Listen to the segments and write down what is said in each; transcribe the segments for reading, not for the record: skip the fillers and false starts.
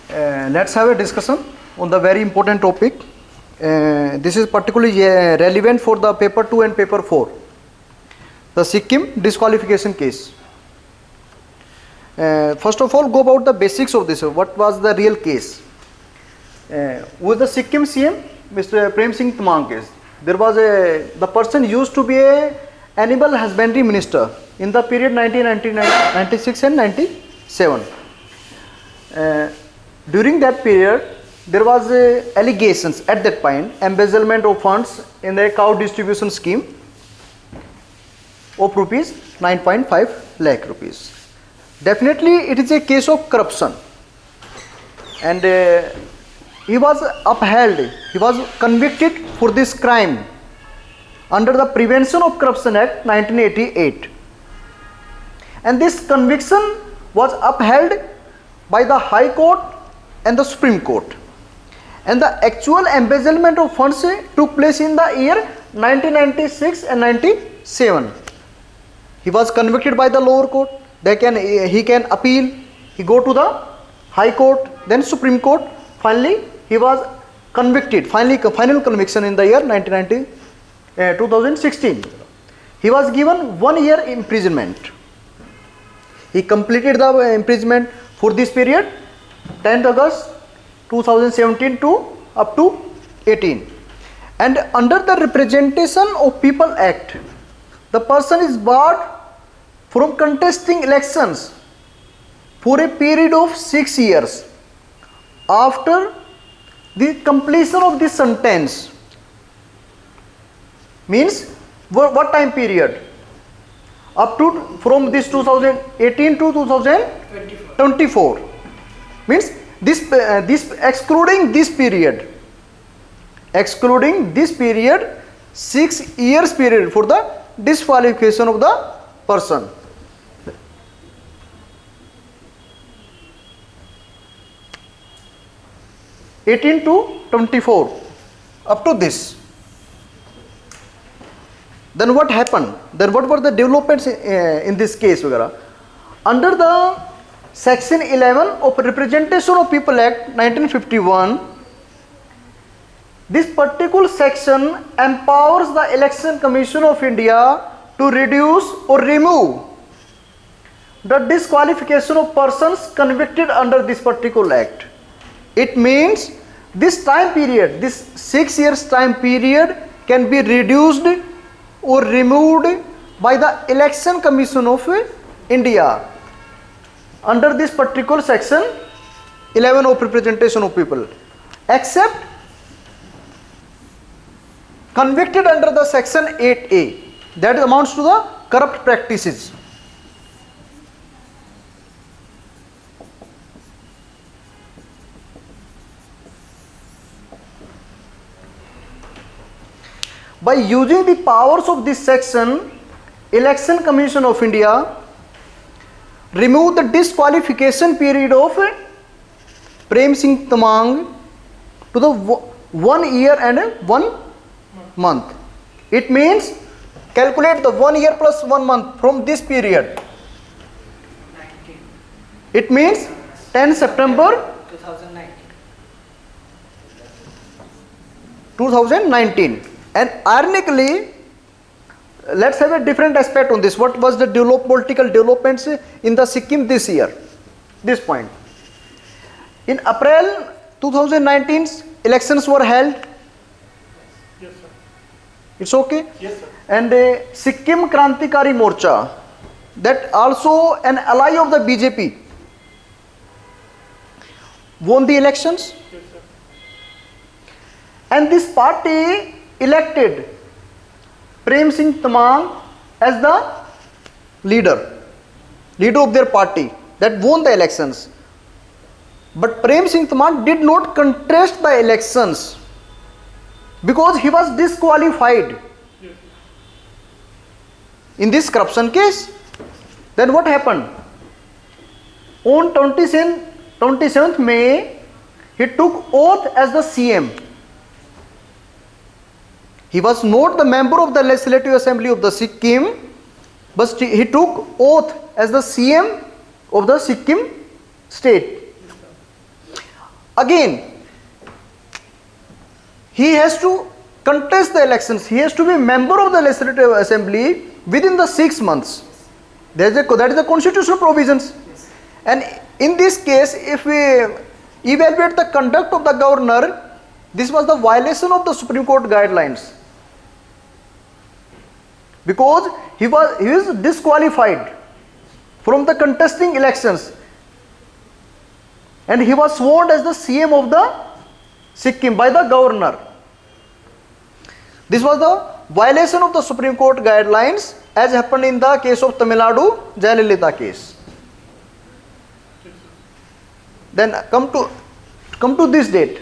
Let's have a discussion on the very important topic. This is particularly relevant for the paper 2 and paper 4, the Sikkim disqualification case. First of all, go about the basics of this. What was the real case? With the Sikkim CM, Mr. Prem Singh Tamang case, there was the person used to be a animal husbandry minister in the period 1996 and 97. During that period, there was allegations at that point, embezzlement of funds in the cow distribution scheme of rupees 9.5 lakh rupees. Definitely it is a case of corruption, and he was upheld, he was convicted for this crime under the Prevention of Corruption Act 1988, and this conviction was upheld by the High Court and the Supreme Court, and the actual embezzlement of funds took place in the year 1996 and 97. He was convicted by the lower court. He can appeal, he go to the High Court, then Supreme Court. Finally he was convicted, final conviction in the year 2016. He was given 1 year imprisonment. He completed the imprisonment for this period, 10th August 2017 to up to 18. And under the Representation of People Act, the person is barred from contesting elections for a period of 6 years after the completion of this sentence. Means what time period? Up to from this 2018 to 2024. Means this excluding this period, 6 years period for the disqualification of the person. (18 to 24) up to this. Then what happened? Then what were the developments in this case? Under the Section 11 of Representation of People Act 1951, this particular section empowers the Election Commission of India to reduce or remove the disqualification of persons convicted under this particular act. It means this time period, this 6 years time period, can be reduced or removed by the Election Commission of India under this particular section 11 of Representation of People, except convicted under the section 8A, that amounts to the corrupt practices. By using the powers of this section, Election Commission of India removed the disqualification period of Prem Singh Tamang to the 1 year and 1 month. It means calculate the 1 year plus 1 month from this period. It means 10 September 2019. And ironically, let's have a different aspect on this. What was the political developments in the Sikkim this year? This point. In April 2019, elections were held. Yes, sir. It's okay? Yes, sir. And Sikkim Krantikari Morcha, that also an ally of the BJP, won the elections. Yes, sir. And this party elected Prem Singh Tamang as the leader of their party that won the elections. But Prem Singh Tamang did not contest the elections because he was disqualified in this corruption case. Then what happened? On 27th May, he took oath as the CM. He was not the member of the Legislative Assembly of the Sikkim, but he took oath as the CM of the Sikkim state. again, he has to contest the elections. He has to be member of the Legislative Assembly within the 6 months. That is the constitutional provisions. And in this case, if we evaluate the conduct of the governor, this was the violation of the Supreme Court guidelines, because he is disqualified from the contesting elections, and he was sworn as the CM of the Sikkim by the governor. This was the violation of the Supreme Court guidelines, as happened in the case of Tamil Nadu Jayalalitha case. Then come to this date.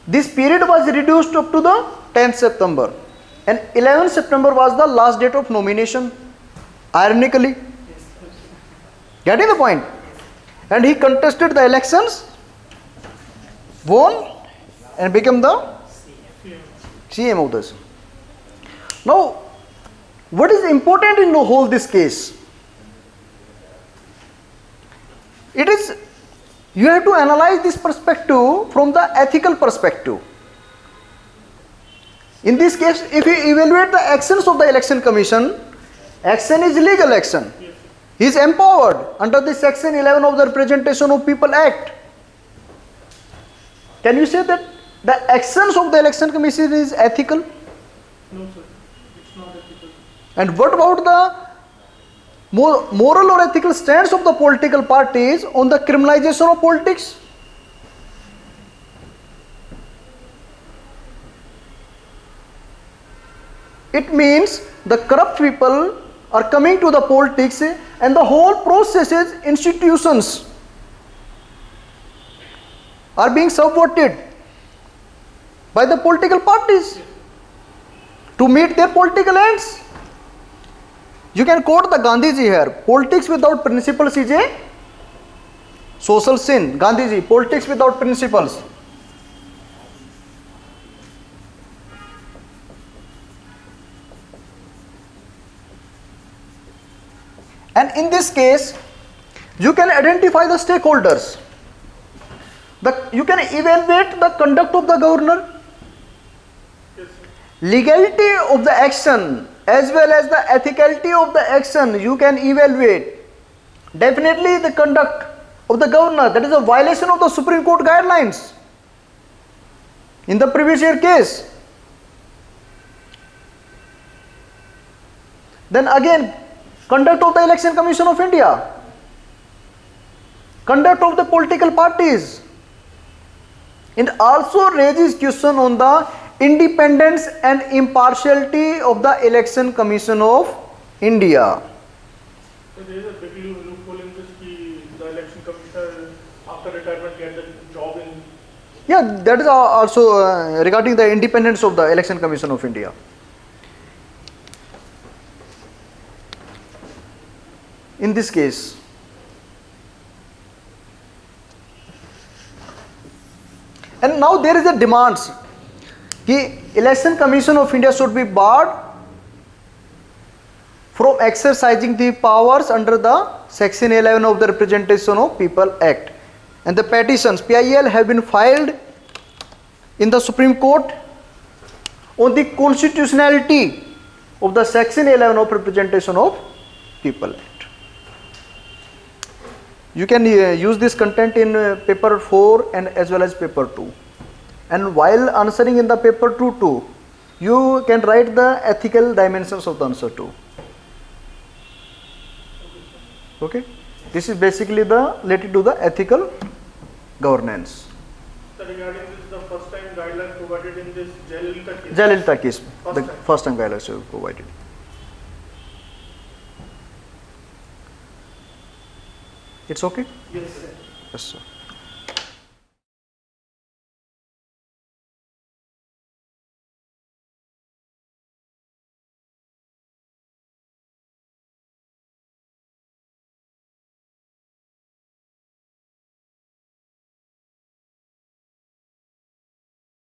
This period was reduced up to the 10th September, and 11th September was the last date of nomination, ironically. Getting the point? And he contested the elections, won, and became the CM of this. Now, what is important in the whole this case? It is, you have to analyze this perspective from the ethical perspective. In this case, if you evaluate the actions of the Election Commission, action is legal action. He is empowered under the Section 11 of the Representation of People Act. Can you say that the actions of the Election Commission is ethical? No, sir. It's not ethical. And what about the moral or ethical stance of the political parties on the criminalization of politics? It means the corrupt people are coming to the politics, and the whole processes, institutions are being subverted by the political parties to meet their political ends. You can quote the Gandhiji here: politics without principles is a social sin. Gandhiji, politics without principles. And in this case, you can identify the stakeholders. You can evaluate the conduct of the governor, legality of the action, as well as the ethicality of the action. You can evaluate. Definitely the conduct of the governor, that is a violation of the Supreme Court guidelines in the previous year case. Then again, conduct of the Election Commission of India, conduct of the political parties, and also raises question on the independence and impartiality of the Election Commission of India. So there is a big loophole in this. The election commissioner, after retirement, get a job in. Yeah, that is also regarding the independence of the Election Commission of India. In this case, and now there is a demands कि Election Commission of India should be barred from exercising the powers under the Section 11 of the Representation of People Act, and the petitions PIL have been filed in the Supreme Court on the constitutionality of the Section 11 of Representation of People Act. You can use this content in paper 4 and as well as paper 2. And while answering in the paper 2 too, you can write the ethical dimensions of the answer too. Okay? This is basically related to the ethical governance. So regarding this, the first time guideline provided in this Jayalalitha case. Jayalalitha case, the first time guidelines were provided. It's okay? Yes, sir. Yes, sir.